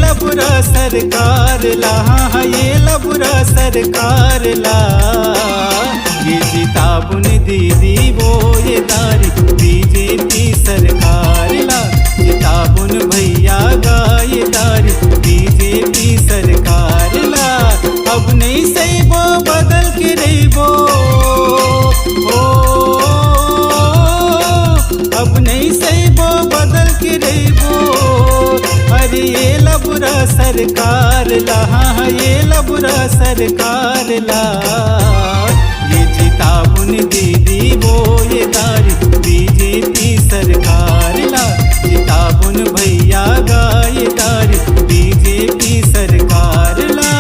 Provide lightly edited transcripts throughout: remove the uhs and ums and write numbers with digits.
लबुरा सरकार ला, हाँ ये लबुरा सरकार ला। ये जिताबुन दीदी वो ये दारी बीजेपी सरकार ला। जिताबुन भैया गाये दारी बीजेपी सरकार ला। अब नहीं सही वो बदल के रही वो, अब नहीं सही वो बदल के रही वो। अरे ये लबुरा सरकार ला, हाँ ये लबुरा सरकार ला। ये जिताबुन दीदी वो ये दारी बीजेपी सरकार ला। जिताबुन भैया गाये दारी बीजेपी सरकार ला।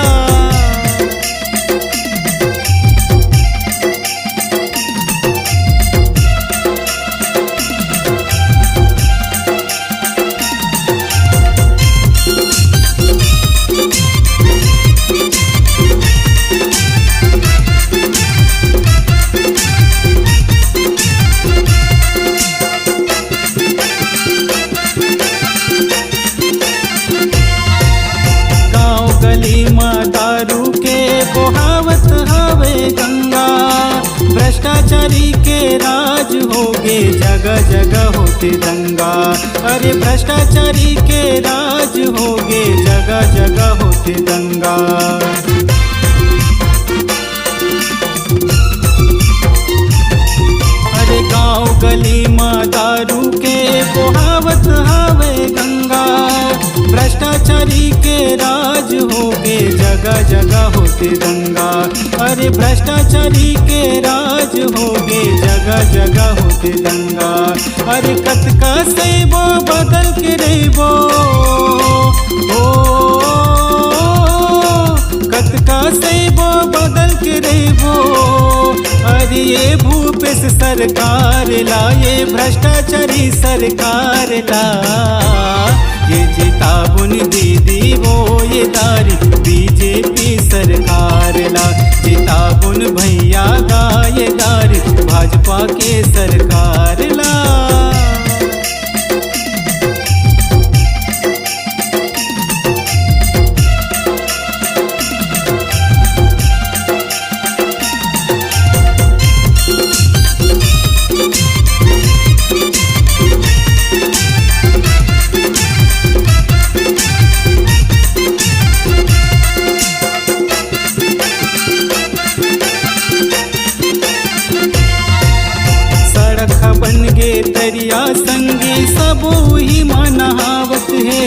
दारू के बहावत हवे गंगा। भ्रष्टाचारी के राज होगे जगह जगह होते दंगा। अरे भ्रष्टाचारी के राज होगे जगह जगह होते दंगा। अरे गाँव गली माँ दारू के बहावत हवे गंगा। भ्रष्टाचारी के राज होगे जगह जगह होते दंगा। अरे भ्रष्टाचारी के राज होगे जगह जगह होते दंगा। अरे कतका से वो बदल के रही वो, कतका से वो बदल के रही वो। अरे ये भूपेश सरकार ला, ये भ्रष्टाचारी सरकार ला। ये जिताबुन दीदी वो ये दारी बीजेपी सरकार ला। जिताबुन भैया गाये दारी भाजपा के सरकार ला। बन गे तरिया संगी सब ही मनहावत है।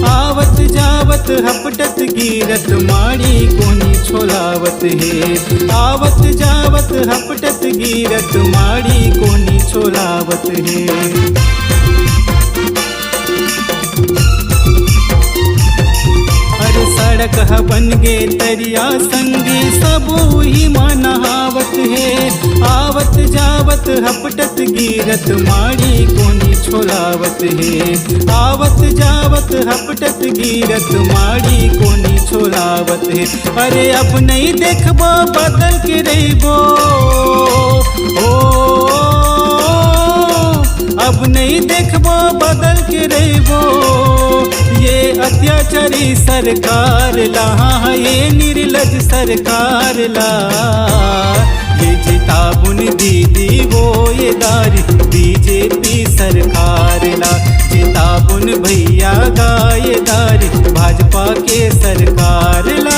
आवत जावत हपटत गिरत माड़ी कोनी छोलावत है। आवत जावत हपटत गिरत माड़ी कोनी छोलावत है। अरे सड़क ह बन गे तरिया संगी सब ही मनहावत है। आवत जावत हपटत गिरत माड़ी कोनी छोलावत है। आवत जावत हपटत गिरत माड़ी कोनी छोलावत है। अरे अब नहीं देखबो बदल के रहीबो, अब नहीं देखबो बदल के रहीबो। ये अत्याचारी सरकार ला, हाँ ये निर्लज सरकार ला। ये जिताबुन दीदी वो ये दारी बीजेपी सरकार ला। जिताबुन भैया गाये दारी भाजपा के सरकार ला।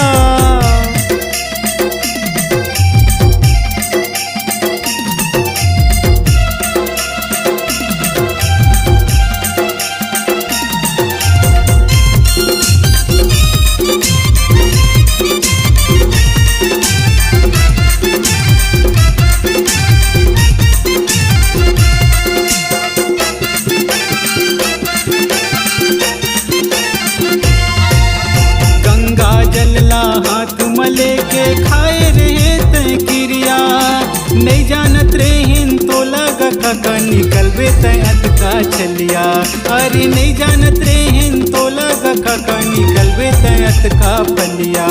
जानत रे हिन तो लगा का निकलबे तयत का चलिया। अरे नहीं जानत रे हिन तो लगा का निकलबे तयत का पलिया।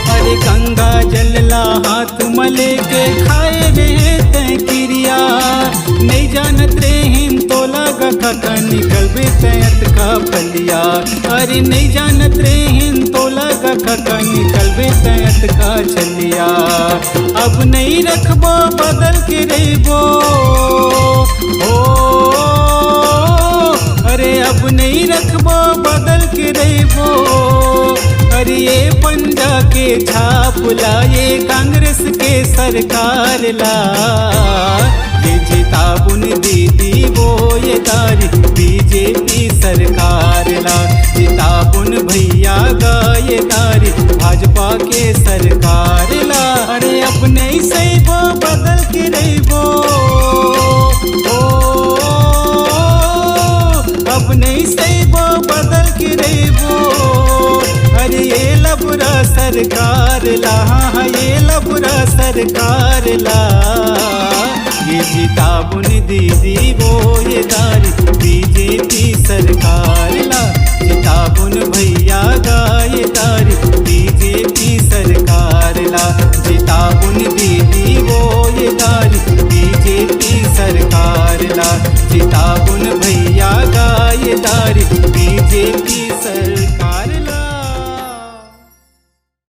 अरे गंगा जलला हाथ मले के खाए रे तय क्रिया। नहीं जानत रे हिम तो लगा का निकलबे तयत का पलिया। अरे नहीं जानत रे हिम तो लगा का निकलबे तयत का चलिया। अब नहीं रखबो बदल के रेबो ओ, अरे अब नहीं रखबो बदल के रेबो। अरे ये पंजा के छाप ला, ये कांग्रेस के सरकार ला। ये जिताबुन दीदी वो ये दारी बीजेपी सरकार ला। जिताबुन भैया गा ये दारी भाजपा के सरकार ला। अरे अपने ही सही वो बदल के रहीबो ओ, अपने ही सही वो बदल के रहीबो। अरे ये लबुरा सरकार ला, हाँ ये लबुरा सरकार ला। ये जिताबुन दीदी वो ये दारी बीजेपी